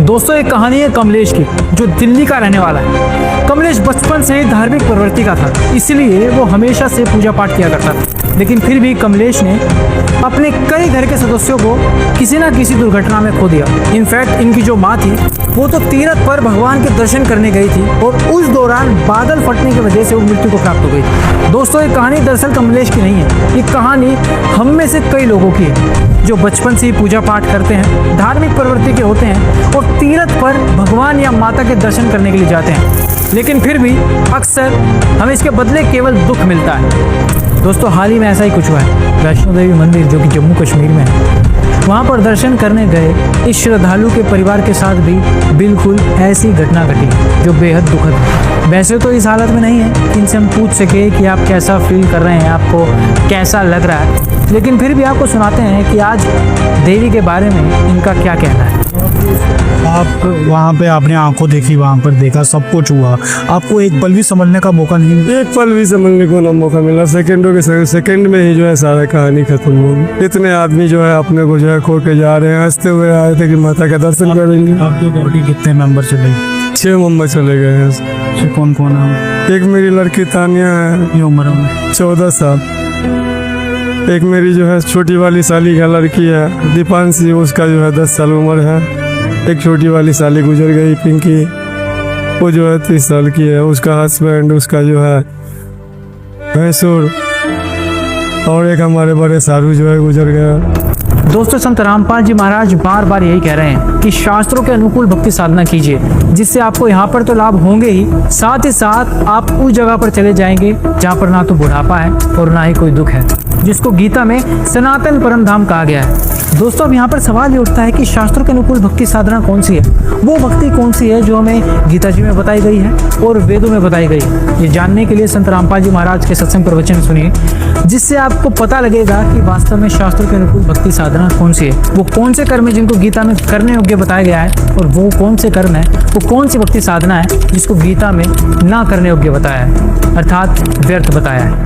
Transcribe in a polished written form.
दोस्तों एक कहानी है कमलेश की, जो दिल्ली का रहने वाला है। कमलेश बचपन से ही धार्मिक प्रवृत्ति का था, इसलिए वो हमेशा से पूजा पाठ किया करता था। लेकिन फिर भी कमलेश ने अपने कई घर के सदस्यों को किसी न किसी दुर्घटना में खो दिया। इनफैक्ट इनकी जो माँ थी वो तो तीरथ पर भगवान के दर्शन करने गई थी और उस दौरान बादल फटने की वजह से वो मृत्यु को प्राप्त हो गई थी। दोस्तों ये कहानी दरअसल कमलेश की नहीं है, ये कहानी हम में से कई लोगों की है जो बचपन से ही पूजा पाठ करते हैं, धार्मिक प्रवृत्ति के होते हैं और तीरथ पर भगवान या माता के दर्शन करने के लिए जाते हैं। लेकिन फिर भी अक्सर हमें इसके बदले केवल दुख मिलता है। दोस्तों हाल ही में ऐसा ही कुछ हुआ है। वैष्णो देवी मंदिर जो कि जम्मू कश्मीर में है, वहाँ पर दर्शन करने गए इस श्रद्धालु के परिवार के साथ भी बिल्कुल ऐसी घटना घटी जो बेहद दुखद है। वैसे तो इस हालत में नहीं है कि इनसे हम पूछ सके कि आप कैसा फील कर रहे हैं, आपको कैसा लग रहा है, लेकिन फिर भी आपको सुनाते हैं कि आज देवी के बारे में इनका क्या कहना है। आप वहाँ पे आपने आंखों देखी, वहाँ पर देखा, सब कुछ हुआ, आपको एक पल भी समझने का मौका नहीं मिला? एक पल भी समझने को ना मौका मिला। सेकंडों के सेकंड में ही जो है सारा कहानी खत्म हो गई। इतने आदमी जो है अपने को जो है खो के जा रहे हैं, हंसते हुए आए थे कि माता का दर्शन करेंगे। आपकी बॉडी कितने मेंबर चले? 6 मेंबर चले गए हैं। कौन कौन है? एक मेरी लड़की तानिया है, ये उम्र में 14 साल। एक मेरी जो है छोटी वाली साली का लड़की है दीपांशी, उसका जो है 10 साल उम्र है। एक छोटी वाली साली गुजर गई पिंकी, वो जो है 30 साल की है। उसका हस्बैंड, उसका जो है भैंसुर, और एक हमारे बड़े सारू जो है गुजर गया। दोस्तों संत रामपाल जी महाराज बार बार यही कह रहे हैं कि शास्त्रों के अनुकूल भक्ति साधना कीजिए, जिससे आपको यहाँ पर तो लाभ होंगे ही, साथ ही साथ आप उस जगह पर चले जाएंगे जहाँ पर ना तो बुढ़ापा है और ना ही कोई दुख है, जिसको गीता में सनातन परम धाम कहा गया है। दोस्तों अब यहाँ पर सवाल ये उठता है कि शास्त्रों के अनुकूल भक्ति साधना कौन सी है, वो भक्ति कौन सी है जो हमें गीता जी में बताई गई है और वेदों में बताई गई है। ये जानने के लिए संत रामपाल जी महाराज के सत्संग प्रवचन सुनिए, जिससे आपको पता लगेगा कि वास्तव में शास्त्रों के अनुकूल भक्ति साधना कौन सी है, वो कौन से कर्म है जिनको गीता में करने योग्य बताया गया है, और वो कौन से कर्म है, वो कौन सी भक्ति साधना है जिसको गीता में ना करने योग्य बताया है, अर्थात व्यर्थ बताया है।